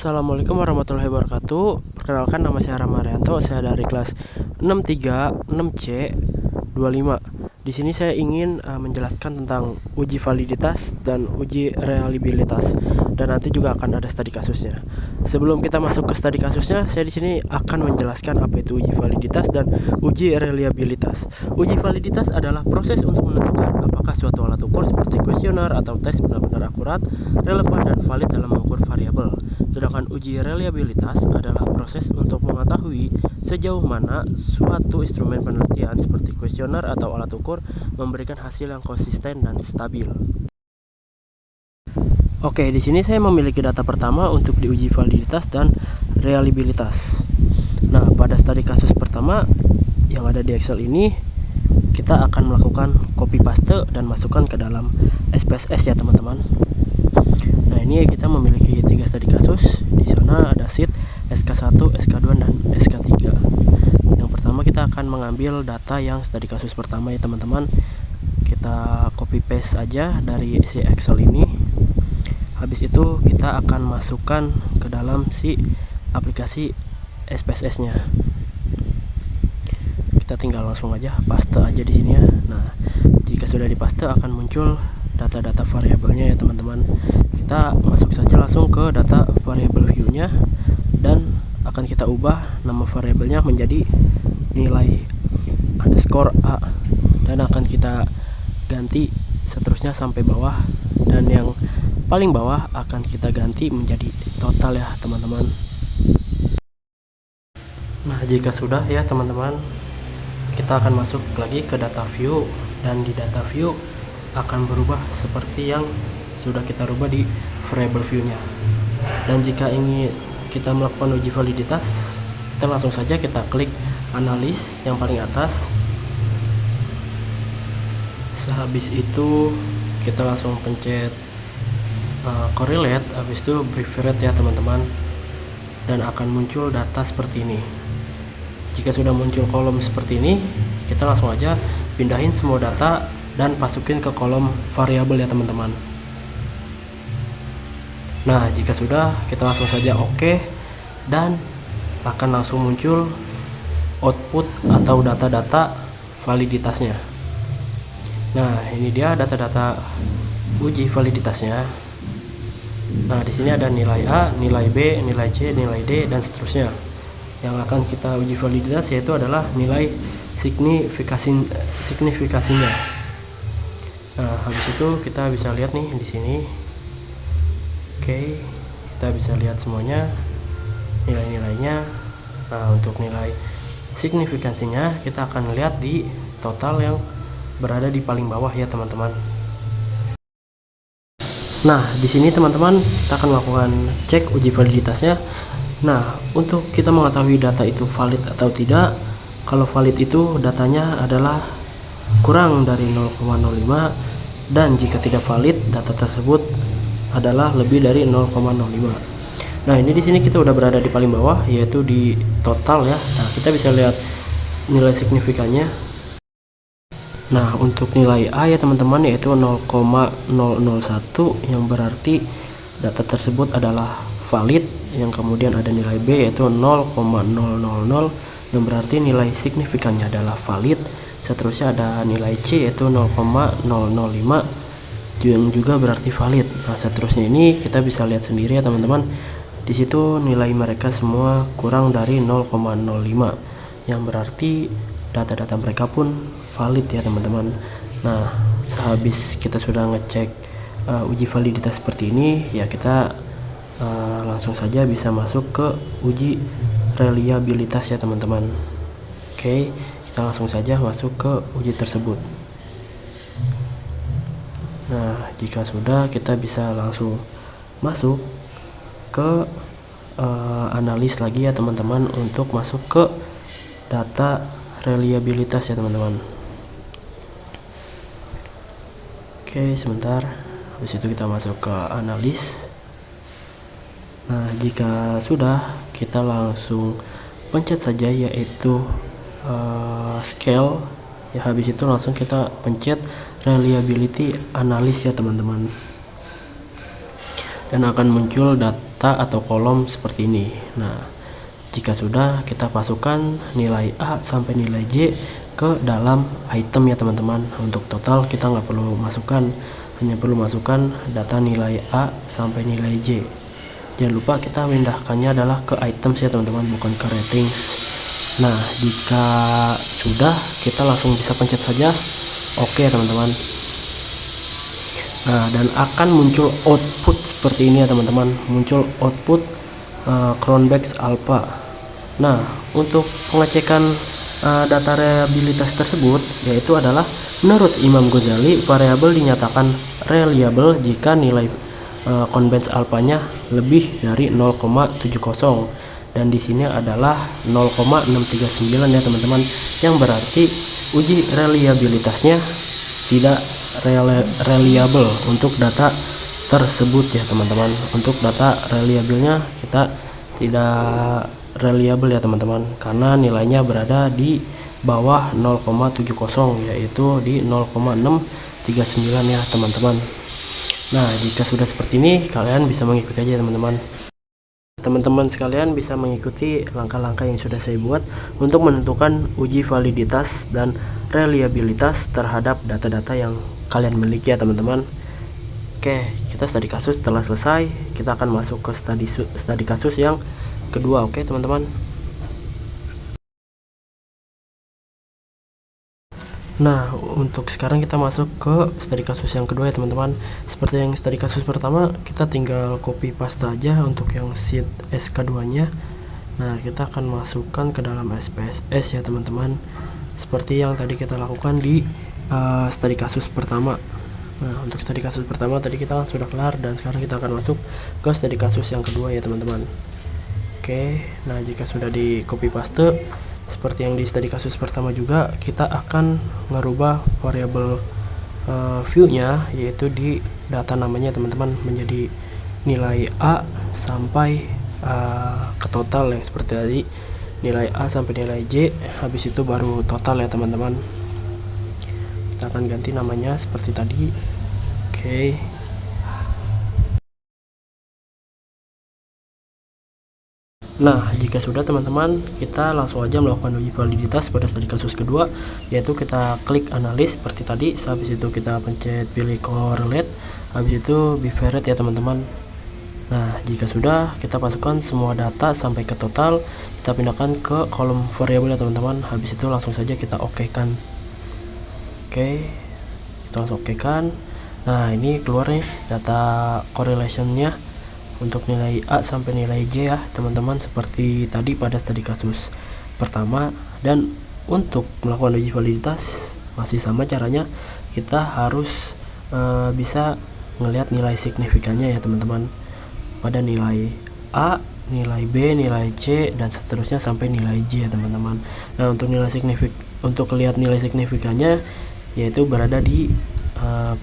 Assalamualaikum warahmatullahi wabarakatuh. Perkenalkan, nama saya Rama Arianto. Saya dari kelas 63 6C 25. Di sini saya ingin menjelaskan tentang uji validitas dan uji reliabilitas, dan nanti juga akan ada studi kasusnya. Sebelum kita masuk ke studi kasusnya, saya di sini akan menjelaskan apa itu uji validitas dan uji reliabilitas. Uji validitas adalah proses untuk menentukan apakah suatu alat ukur seperti kuesioner atau tes benar-benar akurat, relevan, dan valid dalam mengukur variabel. Sedangkan uji reliabilitas adalah proses untuk mengetahui sejauh mana suatu instrumen penelitian seperti kuesioner atau alat ukur memberikan hasil yang konsisten dan stabil. Oke, di sini saya memiliki data pertama untuk diuji validitas dan reliabilitas. Nah, pada studi kasus pertama yang ada di Excel ini, kita akan melakukan copy paste dan masukkan ke dalam SPSS ya teman-teman. Nah, ini kita memiliki 3 studi kasus. Di sana ada sheet SK1, SK2, dan SK3. Yang pertama kita akan mengambil data yang studi kasus pertama ya teman-teman. Kita copy paste aja dari si Excel ini. Habis itu kita akan masukkan ke dalam si aplikasi SPSS-nya. Kita tinggal langsung aja paste aja di sini ya. Nah, jika sudah dipaste akan muncul data-data variabelnya ya teman-teman. Kita masuk saja langsung ke data variabel view-nya, dan akan kita ubah nama variabelnya menjadi nilai underscore A, dan akan kita ganti seterusnya sampai bawah, dan yang paling bawah akan kita ganti menjadi total ya teman-teman. Nah, jika sudah ya teman-teman, kita akan masuk lagi ke data view, dan di data view akan berubah seperti yang sudah kita rubah di variable view-nya. Dan jika ingin kita melakukan uji validitas, kita langsung saja kita klik analis yang paling atas. Sehabis itu kita langsung pencet correlate, habis itu private ya teman-teman, dan akan muncul data seperti ini. Jika sudah muncul kolom seperti ini, kita langsung aja pindahin semua data dan masukin ke kolom variabel ya teman-teman. Nah, jika sudah, kita langsung saja oke, dan akan langsung muncul output atau data-data validitasnya. Nah, ini dia data-data uji validitasnya. Nah, di sini ada nilai A, nilai B, nilai C, nilai D, dan seterusnya. Yang akan kita uji validitas yaitu adalah nilai signifikasinya. Nah, habis itu kita bisa lihat nih di sini. Oke, kita bisa lihat semuanya nilai-nilainya. Nah, untuk nilai signifikansinya kita akan lihat di total yang berada di paling bawah ya teman-teman. Nah, di sini teman-teman kita akan melakukan cek uji validitasnya. Nah, untuk kita mengetahui data itu valid atau tidak, kalau valid itu datanya adalah kurang dari 0,05, dan jika tidak valid data tersebut adalah lebih dari 0,05. Nah, ini di sini kita udah berada di paling bawah, yaitu di total ya. Nah, kita bisa lihat nilai signifikannya. Nah, untuk nilai A ya teman-teman yaitu 0,001, yang berarti data tersebut adalah valid. Yang kemudian ada nilai B yaitu 0,000, yang berarti nilai signifikannya adalah valid. Seterusnya ada nilai C yaitu 0,005, yang juga berarti valid. Nah, seterusnya ini kita bisa lihat sendiri ya teman-teman. Di situ nilai mereka semua kurang dari 0,05, yang berarti data-data mereka pun valid ya teman-teman. Nah, sehabis kita sudah ngecek uji validitas seperti ini, ya kita langsung saja bisa masuk ke uji reliabilitas ya teman-teman. Oke, kita langsung saja masuk ke uji tersebut. Nah, jika sudah, kita bisa langsung masuk ke analis lagi ya teman-teman, untuk masuk ke data reliabilitas ya teman-teman. Oke, sebentar. Habis itu kita masuk ke analis. Nah, jika sudah, kita langsung pencet saja yaitu scale ya. Habis itu langsung kita pencet reliability analis ya teman-teman, dan akan muncul data atau kolom seperti ini. Nah, jika sudah, kita masukkan nilai A sampai nilai J ke dalam item ya teman-teman. Untuk total kita nggak perlu masukkan, hanya perlu masukkan data nilai A sampai nilai J. Jangan lupa kita memindahkannya adalah ke items ya teman-teman, bukan ke ratings. Nah, jika sudah, kita langsung bisa pencet saja oke teman-teman. Nah, dan akan muncul output seperti ini ya teman-teman, muncul output Cronbach's Alpha. Nah, untuk pengecekan data reliabilitas tersebut yaitu adalah menurut Imam Ghazali, variabel dinyatakan reliable jika nilai Cronbach's alpha-nya lebih dari 0,70, dan di sini adalah 0,639 ya teman-teman, yang berarti uji reliabilitasnya tidak reliable untuk data tersebut ya teman-teman. Untuk data reliable-nya kita tidak reliable ya teman-teman, karena nilainya berada di bawah 0,70 yaitu di 0,639 ya teman-teman. Nah, jika sudah seperti ini, kalian bisa mengikuti aja teman-teman. Teman-teman sekalian bisa mengikuti langkah-langkah yang sudah saya buat untuk menentukan uji validitas dan reliabilitas terhadap data-data yang kalian miliki ya teman-teman. Oke, kita studi kasus telah selesai. Kita akan masuk ke studi kasus yang kedua. Oke teman-teman. Nah, untuk sekarang kita masuk ke studi kasus yang kedua ya teman-teman. Seperti yang studi kasus pertama, kita tinggal copy paste aja untuk yang sheet SK2 nya. Nah, kita akan masukkan ke dalam SPSS ya teman-teman, seperti yang tadi kita lakukan di studi kasus pertama. Nah, untuk studi kasus pertama tadi kita sudah kelar, dan sekarang kita akan masuk ke studi kasus yang kedua ya teman-teman. Oke, nah jika sudah di copy paste seperti yang di studi kasus pertama juga, kita akan merubah variabel view-nya, yaitu di data namanya teman-teman, menjadi nilai A sampai ke total yang seperti tadi, nilai A sampai nilai J, habis itu baru total ya teman-teman. Kita akan ganti namanya seperti tadi. Oke. Nah, jika sudah teman-teman, kita langsung aja melakukan uji validitas pada studi kasus kedua, yaitu kita klik analis seperti tadi. Habis itu kita pencet pilih correlate, habis itu bivariate ya teman-teman. Nah, jika sudah, kita masukkan semua data sampai ke total, kita pindahkan ke kolom variabel ya teman-teman. Habis itu langsung saja kita oke-kan. Oke, kita langsung oke-kan. Nah, ini keluar nih data correlation-nya untuk nilai A sampai nilai J ya teman-teman, seperti tadi pada studi kasus pertama. Dan untuk melakukan uji validitas masih sama caranya, kita harus bisa melihat nilai signifikannya ya teman-teman, pada nilai A, nilai B, nilai C, dan seterusnya sampai nilai J ya teman-teman. Nah, untuk lihat nilai signifikannya yaitu berada di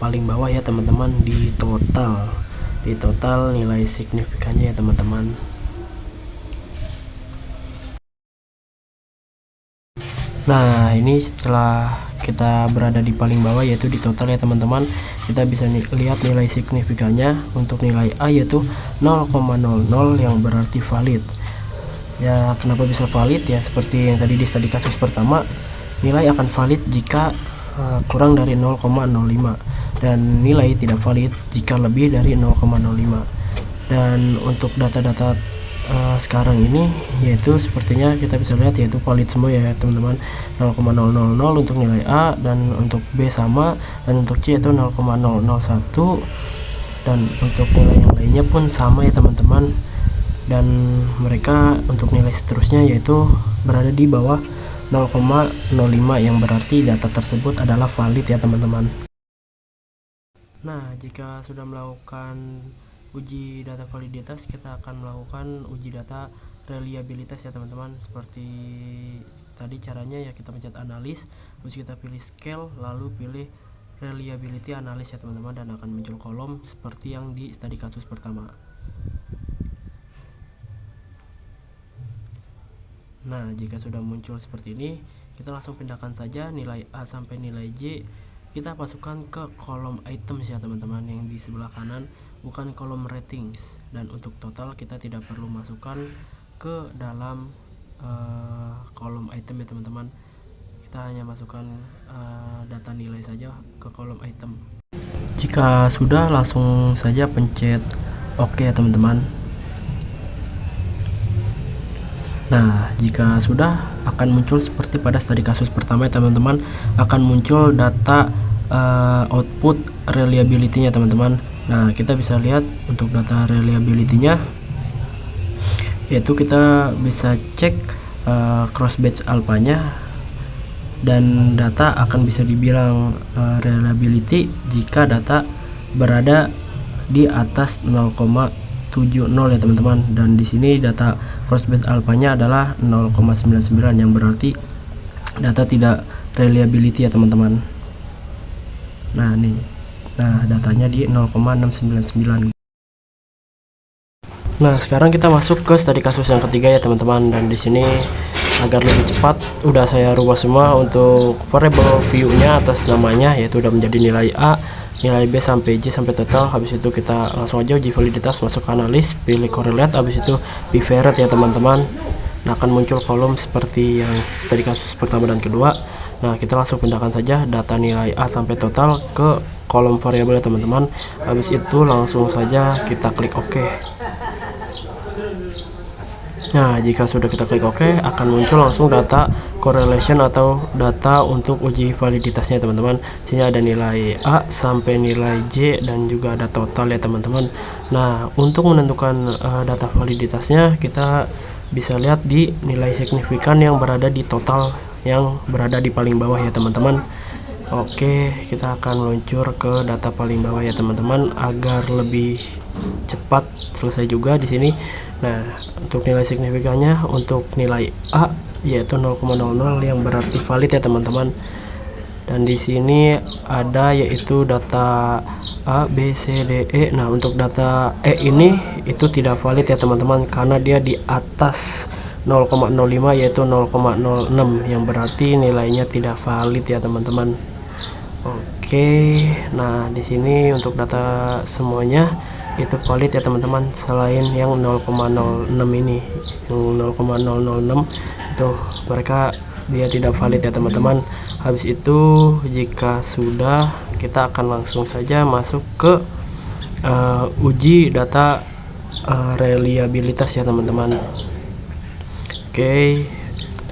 paling bawah ya teman-teman, di total nilai signifikannya ya teman-teman. Nah, ini setelah kita berada di paling bawah yaitu di total ya teman-teman, kita bisa lihat nilai signifikannya. Untuk nilai A yaitu 0,00 yang berarti valid. Ya, kenapa bisa valid ya, seperti yang tadi di studi kasus pertama, nilai akan valid jika kurang dari 0,05, dan nilai tidak valid jika lebih dari 0,05. Dan untuk data-data sekarang ini yaitu sepertinya kita bisa lihat yaitu valid semua ya teman-teman, 0,000 untuk nilai A, dan untuk B sama, dan untuk C itu 0,001, dan untuk nilai yang lainnya pun sama ya teman-teman. Dan mereka untuk nilai seterusnya yaitu berada di bawah 0,05, yang berarti data tersebut adalah valid ya teman-teman. Nah, jika sudah melakukan uji data validitas, kita akan melakukan uji data reliabilitas ya teman-teman. Seperti tadi caranya ya, kita pencet analis, terus kita pilih scale, lalu pilih reliability analis ya teman-teman, dan akan muncul kolom seperti yang di studi kasus pertama. Nah, jika sudah muncul seperti ini, kita langsung pindahkan saja nilai A sampai nilai J. Kita masukkan ke kolom items ya teman-teman, yang di sebelah kanan bukan kolom ratings. Dan untuk total kita tidak perlu masukkan ke dalam kolom item ya teman-teman. Kita hanya masukkan data nilai saja ke kolom item. Jika sudah, langsung saja pencet OK ya teman-teman. Nah, jika sudah, akan muncul seperti pada studi kasus pertama ya teman-teman, akan muncul data output reliability-nya teman-teman. Nah, kita bisa lihat untuk data reliability-nya, yaitu kita bisa cek cross batch alpha-nya, dan data akan bisa dibilang reliability jika data berada di atas 0,70 ya teman-teman. Dan di sini data crossbatch alpha-nya adalah 0,99 yang berarti data tidak reliability ya teman-teman. Nah, nih. Nah, datanya di 0,699. Nah, sekarang kita masuk ke studi kasus yang ketiga ya teman-teman, dan di sini agar lebih cepat udah saya rubah semua untuk variable view-nya atas namanya, yaitu udah menjadi nilai A, nilai B sampai J sampai total. Habis itu kita langsung aja uji validitas, masuk ke analis, pilih correlate, habis itu bivariate ya teman-teman. Nah, akan muncul kolom seperti yang studi kasus pertama dan kedua. Nah, kita langsung pindahkan saja data nilai A sampai total ke kolom variabel ya teman-teman. Habis itu langsung saja kita klik OK. Nah, jika sudah kita klik OK, akan muncul langsung data correlation atau data untuk uji validitasnya teman-teman. Sini ada nilai A sampai nilai J dan juga ada total ya teman-teman. Nah, untuk menentukan data validitasnya, kita bisa lihat di nilai signifikan yang berada di total yang berada di paling bawah ya teman-teman. Oke, kita akan meluncur ke data paling bawah ya teman-teman agar lebih cepat selesai juga di sini. Nah, untuk nilai signifikannya untuk nilai A yaitu 0,00 yang berarti valid ya teman-teman. Dan di sini ada yaitu data A, B, C, D, E. Nah, untuk data E ini itu tidak valid ya teman-teman karena dia di atas 0,05 yaitu 0,06 yang berarti nilainya tidak valid ya teman-teman. Oke, nah di sini untuk data semuanya itu valid ya teman-teman, selain yang 0,06 ini, yang 0,006 itu mereka dia tidak valid ya teman-teman. Habis itu jika sudah, kita akan langsung saja masuk ke uji data reliabilitas ya teman-teman. Oke,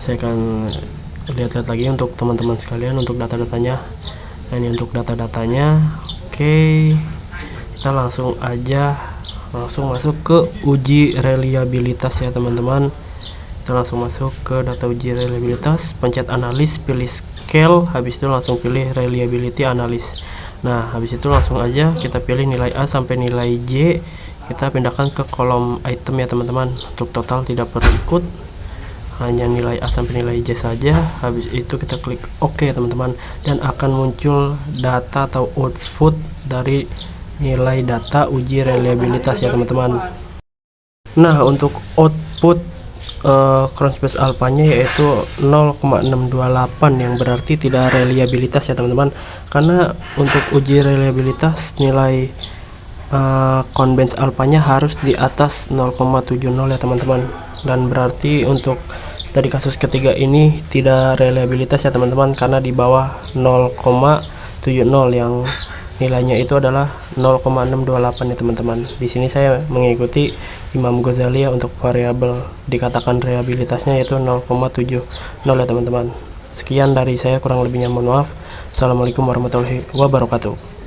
saya akan lihat-lihat lagi untuk teman-teman sekalian untuk data-datanya. Nah, ini untuk data-datanya. Oke, kita langsung masuk ke uji reliabilitas ya teman-teman. Kita langsung masuk ke data uji reliabilitas, pencet analis, pilih scale, habis itu langsung pilih reliability analis. Nah, habis itu langsung aja kita pilih nilai A sampai nilai J, kita pindahkan ke kolom item ya teman-teman. Untuk total tidak perlu ikut, hanya nilai A sampai nilai J saja. Habis itu kita klik OK teman-teman, dan akan muncul data atau output dari nilai data uji reliabilitas ya teman-teman. Nah, untuk output crossbatch alpha-nya yaitu 0,628 yang berarti tidak reliabilitas ya teman-teman, karena untuk uji reliabilitas nilai conbench alpha-nya harus di atas 0,70 ya teman-teman. Dan berarti untuk studi kasus ketiga ini tidak reliabilitas ya teman-teman, karena di bawah 0,70 yang nilainya itu adalah 0,628 ya teman-teman. Di sini saya mengikuti Imam Ghazali ya, untuk variabel dikatakan reliabilitasnya yaitu 0,70 ya teman-teman. Sekian dari saya, kurang lebihnya mohon maaf. Assalamualaikum warahmatullahi wabarakatuh.